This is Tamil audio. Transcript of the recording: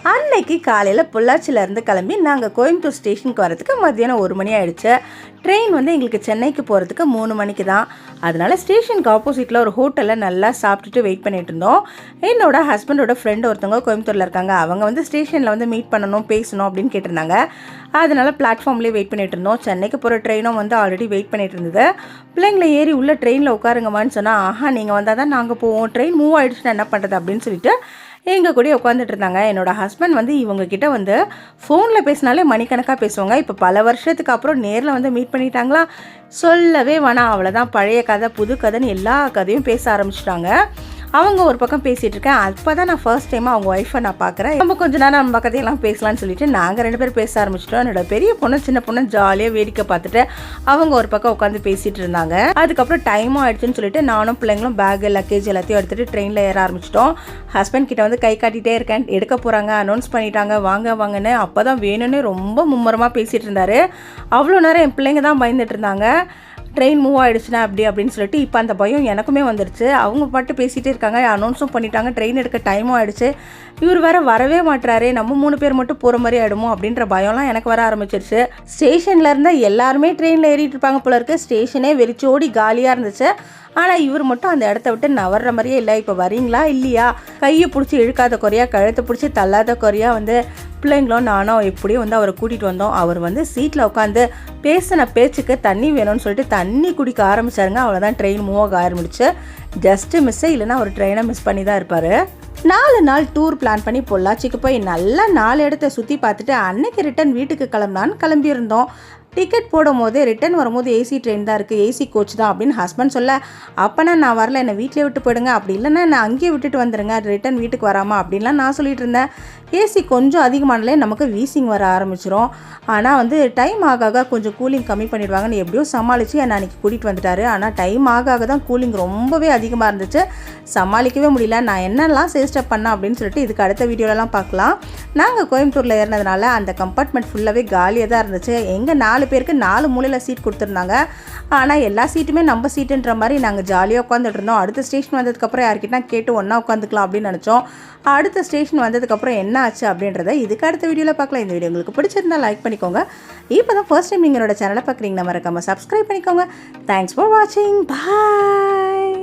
அன்னைக்கு காலையில் பொள்ளாச்சியிலேருந்து கிளம்பி நாங்கள் கோயம்புத்தூர் ஸ்டேஷனுக்கு வரதுக்கு மத்தியானம் 1 மணி ஆகிடுச்சு. ட்ரெயின் எங்களுக்கு சென்னைக்கு போகிறதுக்கு 3 மணிக்கு தான். அதனால் ஸ்டேஷனுக்கு ஆப்போசிட்டில் ஒரு ஹோட்டலில் நல்லா சாப்பிட்டுட்டு வெயிட் பண்ணிட்டு இருந்தோம். என்னோட ஹஸ்பண்டோட ஃப்ரெண்டு ஒருத்தவங்க கோயம்புத்தூரில் இருக்காங்க. அவங்க ஸ்டேஷனில் மீட் பண்ணணும், பேசணும் அப்படின்னு கேட்டிருந்தாங்க. அதனால் பிளாட்ஃபார்ம்லேயே வெயிட் பண்ணிட்டு இருந்தோம். சென்னைக்கு போகிற ட்ரெயினும் ஆல்ரெடி வெயிட் பண்ணிட்டு இருந்தது. பிள்ளைங்களை ஏறி உள்ள ட்ரெயினில் உட்காருங்கம்மான்னு சொன்னால், ஆஹா நீங்கள் வந்தால் தான் நாங்கள் போவோம், ட்ரெயின் மூவ் ஆகிடுச்சுன்னா என்ன பண்ணுறது அப்படின்னு சொல்லிட்டு எங்கள் கூட உட்காந்துட்டு இருந்தாங்க. என்னோடய ஹஸ்பண்ட் இவங்கக்கிட்ட ஃபோனில் பேசினாலே மணிக்கணக்காக பேசுவாங்க. இப்போ பல வருஷத்துக்கு அப்புறம் நேரில் மீட் பண்ணிட்டாங்களா, சொல்லவே வேணாம். அவ்வளோதான், பழைய கதை புது கதைன்னு எல்லா கதையும் பேச ஆரம்பிச்சிட்டாங்க. அவங்க ஒரு பக்கம் பேசிகிட்டு இருக்கேன். அப்போ தான் நான் ஃபர்ஸ்ட் டைமாக அவங்க ஒய்ஃபை நான் பார்க்குறேன். நம்ம கொஞ்ச நேரம் நம்ம கதையெல்லாம் பேசலான்னு சொல்லிட்டு நாங்கள் 2 பேரும் பேச ஆரம்பிச்சிட்டோம். என்னோட பெரிய பொண்ணு சின்ன பொண்ணு ஜாலியாக வேடிக்கை பார்த்துட்டு அவங்க ஒரு பக்கம் உட்காந்து பேசிகிட்டு இருந்தாங்க. அதுக்கப்புறம் டைமும் ஆயிடுச்சுன்னு சொல்லிட்டு நானும் பிள்ளைங்களும் பேக் லக்கேஜ் எல்லாத்தையும் எடுத்துகிட்டு ட்ரெயினில் ஏற ஆரம்பிச்சிட்டோம். ஹஸ்பண்ட் கிட்ட கை காட்டிகிட்டே இருக்கேன். எடுக்க போகிறாங்க, அனௌன்ஸ் பண்ணிட்டாங்க, வாங்க வாங்கன்னு. அப்போ தான் வேணும்னு ரொம்ப மும்முரமாக பேசிகிட்டு இருந்தார். அவ்வளோ நேரம் என் பிள்ளைங்க தான் பயந்துட்டு இருந்தாங்க, ட்ரெயின் மூவ் ஆகிடுச்சுன்னா அப்படின்னு சொல்லிட்டு. இப்போ அந்த பயம் எனக்குமே வந்துடுச்சு. அவங்க பாட்டு பேசிகிட்டே இருக்காங்க, அனௌன்ஸும் பண்ணிட்டாங்க, ட்ரெயின் எடுக்க டைமும் ஆகிடுச்சு. இவர் வேறு வரவே மாட்டுறாரு, நம்ம 3 பேர் மட்டும் போகிற மாதிரி ஆகிடுமோ அப்படின்ற பயம்லாம் எனக்கு வர ஆரம்பிச்சிருச்சு. ஸ்டேஷனில் இருந்தால் எல்லாருமே ட்ரெயினில் ஏறிட்டு இருப்பாங்க போல இருக்குது. ஸ்டேஷனே வெறிச்சோடி காலியாக இருந்துச்சு. ஆனால் இவர் மட்டும் அந்த இடத்த விட்டு நவர்ற மாதிரியே இல்லை. இப்போ வரீங்களா இல்லையா, கையை பிடிச்சி இழுக்காத குறையா, கழுத்தை பிடிச்சி தள்ளாத குறையா பிள்ளைங்களும் நானும் எப்படியும் அவரை கூட்டிகிட்டு வந்தோம். அவர் சீட்டில் உட்காந்து பேசின பேச்சுக்கு தண்ணி வேணும்னு சொல்லிட்டு தண்ணி குடிக்க ஆரம்பிச்சாருங்க. அவ்வளோதான், ட்ரெயின் மூவ் ஆக ஆரம்பிச்சு. ஜஸ்ட்டு மிஸ்ஸே இல்லைன்னா ஒரு ட்ரெயினை மிஸ் பண்ணி தான் இருப்பார். 4 நாள் டூர் பிளான் பண்ணி பொள்ளாச்சிக்கு போய் நல்லா 4 இடத்த சுற்றி பார்த்துட்டு அன்னைக்கு ரிட்டன் வீட்டுக்கு கிளம்பலான்னு கிளம்பியிருந்தோம். டிக்கெட் போடும் போது ரிட்டன் வரும்போது ஏசி ட்ரெயின் தான் இருக்குது, ஏசி கோச் தான் அப்படின்னு ஹஸ்பண்ட் சொல்ல, அப்போனா நான் வரல, என்னை வீட்டிலே விட்டு போயிடுங்க, அப்படி இல்லைன்னா நான் அங்கேயே விட்டுட்டு வந்துடுங்க, ரிட்டன் வீட்டுக்கு வராமா அப்படின்லாம் நான் சொல்லிட்டு இருந்தேன். ஏசி கொஞ்சம் அதிகமானாலே நமக்கு வீசிங் வர ஆரம்பிச்சிடும். ஆனால் டைம் ஆக கொஞ்சம் கூலிங் கம்மி பண்ணிடுவாங்கன்னு எப்படியோ சமாளித்து என்னை அன்றைக்கி கூட்டிகிட்டு வந்துட்டார். ஆனால் டைம் ஆக தான் கூலிங் ரொம்பவே அதிகமாக இருந்துச்சு, சமாளிக்கவே முடியல. நான் என்னெல்லாம் சேஸ்டப் பண்ணேன் அப்படின்னு சொல்லிட்டு இதுக்கு அடுத்த வீடியோலலாம் பார்க்கலாம். நாங்கள் கோயம்புத்தூரில் ஏறினதுனால அந்த கம்பார்ட்மெண்ட் ஃபுல்லாகவே காலியாக தான் இருந்துச்சு. எங்கள் 4 பேருக்கு 4 மூலையில் சீட் கொடுத்துருந்தாங்க. ஆனால் எல்லா சீட்டுமே நம்ம சீட்டுன்ற மாதிரி நாங்கள் ஜாலியாக உட்காந்துட்டு இருந்தோம். அடுத்த ஸ்டேஷன் வந்ததுக்கப்புறம் யார்கிட்ட கேட்டு ஒன்றா உட்காந்துக்கலாம் அப்படின்னு நினச்சோம். அடுத்த ஸ்டேஷன் வந்ததுக்கப்புறம் என்ன ஆச்சு அப்படின்றத இதுக்கு அடுத்த வீடியோவில் பார்க்கலாம். இந்த வீடியோ உங்களுக்கு பிடிச்சிருந்தா லைக் பண்ணிக்கோங்க. இப்போ தான் ஃபர்ஸ்ட் டைம் நீங்கள் என்னோட சேனலை பார்க்குறீங்கன்னா மறக்காமல் சப்ஸ்கிரைப் பண்ணிக்கோங்க. தேங்க்ஸ் ஃபார் வாட்சிங். பாய்.